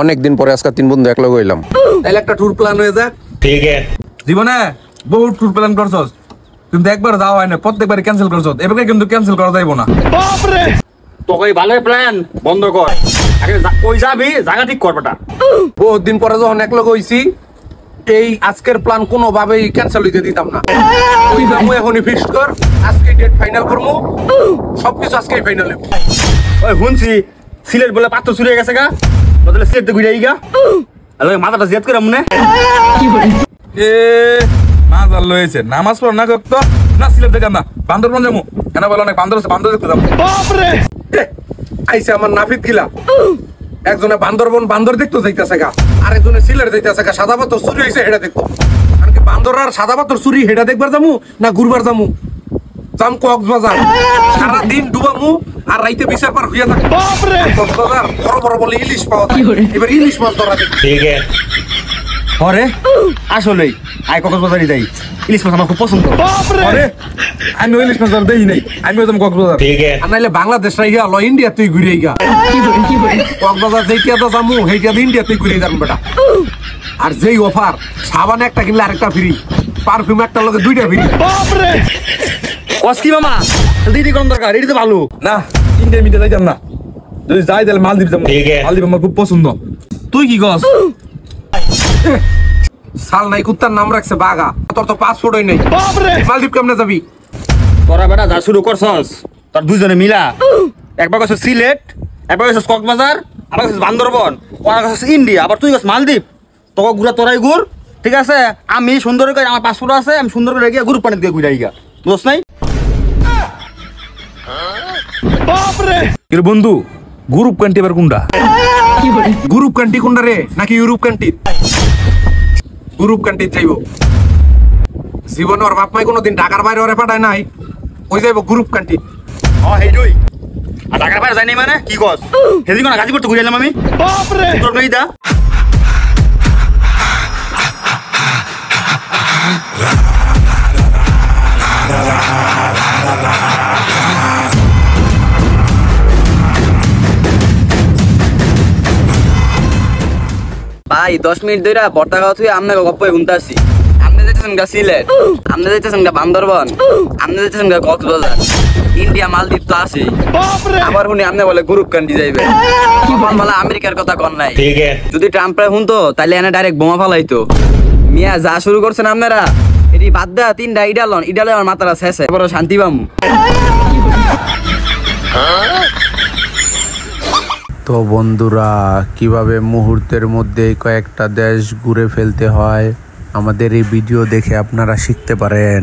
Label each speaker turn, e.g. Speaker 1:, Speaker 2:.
Speaker 1: অনেকদিন পরে আজকে তিন বন্ধু একলগ হইলাম।
Speaker 2: তাইলে একটা ট্যুর প্ল্যান হয়ে যাক।
Speaker 3: ঠিক আছে।
Speaker 4: জীবনে বহু ট্যুর প্ল্যান করছস, কিন্তু একবার যাওয়া হয় না, প্রত্যেকবার ক্যান্সেল করছস। এবারে কিন্তু ক্যান্সেল করা যাইব না।
Speaker 3: তোকে ভালো প্ল্যান বন্ধ কর, আগে কই যাবি জায়গা ঠিক কর বেটা।
Speaker 2: বহুত দিন পরে যখন একলগ হইছি, এই আজকের প্ল্যান কোনোভাবেই ক্যান্সেল হইতে দিতাম না। ওই যাবো এখনই ফিক্সড কর, আজকে ডেট ফাইনাল করবো, সবকিছু আজকেই ফাইনাল হবে।
Speaker 3: ওই শুনছি সিলেট বলে পাথর চুরি হয়ে গেছে গা, বদলে সিলেট ঘুরে গা। আরে মাথাটা জেদ করে মনে
Speaker 4: এ মাজার লয়েছে, নামাজ পড় না করতো না, সিলেট দেখাম না, বান্দরবন যাবো। কেন বলো অনেক বান্দর আছে, বান্দর দেখতে যাবো।
Speaker 2: আইসে আমার নাফিদ গিলা, একজনে বান্দরবন বান্দর দেখতো যাইতেছে গা, আর একজনে সিলেট যাইতেছে গা, সাদা পাথর চুরি হয়েছে হেটা দেখতো। কারণ কি বান্দর আর সাদা পাথর চুরি হেটা দেখবার যামু না ঘুরবার যামু? যাম কক্সবাজার, সারাদিন ডুবামু আর রাইতে বিচার পার হইয়া থাকে। কক্সবাজার বড় বড় বলে ইলিশ পাওয়া যায়, এবার ইলিশ মাছ ধরা দেখি।
Speaker 3: ঠিক আছে। পরে আসলেই আই কক্সবাজারই যাই, ইলিশ মাছ আমার খুব পছন্দ।
Speaker 4: আরে আমি ইলিশ মাছ ধর দেই নাই, আমিও যাবো কক্সবাজার।
Speaker 3: ঠিক আছে।
Speaker 2: আর নাইলে বাংলাদেশ রাইয়া ল ইন্ডিয়া তুই ঘুরে গা, কক্সবাজার যেইটা তো যামু সেইটা ইন্ডিয়া তুই ঘুরে যাবো বেটা। আর যেই অফার, সাবান একটা কিনলে আরেকটা ফ্রি, পারফিউম একটা লগে দুইটা ফ্রি।
Speaker 3: কসকি মামা দিদি কোন দরকার, এটি তো ভালো
Speaker 4: না, ইন্ডিয়া মিডিয়া যাইতাম না, যদি যাই তাহলে মালদ্বীপ যাবো।
Speaker 3: ঠিক আছে।
Speaker 4: মালদ্বীপ আমার খুব পছন্দ। তুই কি কস?
Speaker 2: সাল নাই কুত্তার নাম রাখছে বাগা, তোর তো পাসপোর্টই নেই, মালদ্বীপ কেমনে যাবি?
Speaker 3: তোরা বেটা যা শুরু করছস, তোর দুজনে মিলা একবার কইছস সিলেট, একবার কইছস কক্সবাজার, আবার কইছস বান্দরবন, ওরা কইছস ইন্ডিয়া, আবার তুই কইছস মালদ্বীপ। তোকে ঘুরা তোরাই ঘুর, ঠিক আছে? আমি সুন্দর করে, আমার পাসপোর্ট আছে, আমি সুন্দর করে গিয়ে গ্রুপ পানি দিয়ে ঘুরে গিয়া, বুঝছ নাই?
Speaker 4: কিন্তু বন্ধু, গ্রুপ কান্ট্রি এবার কোনটা?
Speaker 2: গ্রুপ কান্ট্রি কোনটা রে, নাকি ইউরোপ কান্ট্রি? গ্রুপ কান্ট্রি যাইব। জীবনে ওর বাপ মাই কোনোদিন ঢাকার বাইরে ওরে পাঠায় নাই, ওই যাইব গ্রুপ কান্ট্রি।
Speaker 3: হেইডই আর ঢাকার বাইরে যাই নাই মানে কি কস? হেদিন কোন গাজীপুর তো ঘুরে এলাম আমি। তোর নেই দা
Speaker 5: ভাই 10 মিনিট ধরে বর্তা খাওয়া তুই আমনে গপ্পই শুনতাছি। আমনে যাইতেছেন গা সিলেট, আমনে যাইতেছেন গা বান্দরবন, আমনে যাইতেছেন গা কক্সবাজার, ইন্ডিয়া মালদ্বীপ তো আছে। আবার শুনি আমনে বলে গ্রুপ কান্ট্রি যাইবে, তখন বলে আমেরিকার কথা কন নাই।
Speaker 3: ঠিক আছে।
Speaker 5: যদি ট্রাম্পে শুনতো তাহলে এনে ডাইরেক্ট বোমা ফালাইতো। মিয়া যা শুরু করছেন আপনারা, এটি বাদ দেয়া 3টা ইডালে আমার মাথাটা শেষে, এবার শান্তি পামু।
Speaker 1: তো বন্ধুরা, কিভাবে মুহূর্তের মধ্যে কয়েকটা দেশ ঘুরে ফেলতে হয় আমাদের এই ভিডিও দেখে আপনারা শিখতে পারেন।